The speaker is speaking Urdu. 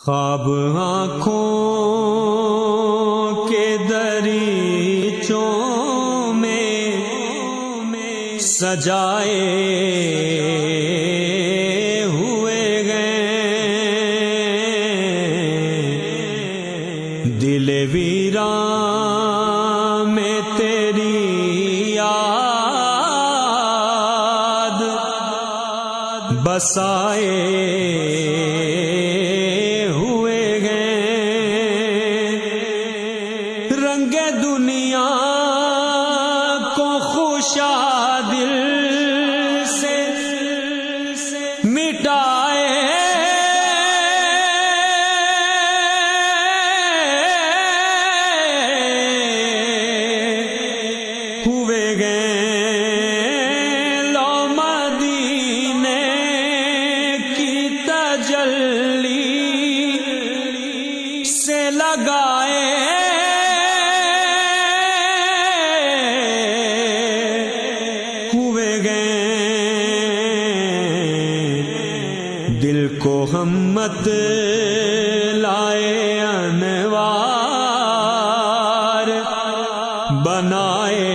خواب آنکھوں کے دریچوں میں سجائے ہوئے گئے، دل ویران میں تیری یاد بسائے ہوئے گئے، رنگ دنیا کو خوشادل سے مٹائے ہوئے گئے، لو مدینے کی تجلی سے لگائے ہوئے گئے، دل کو ہمت لائے انوار بنائے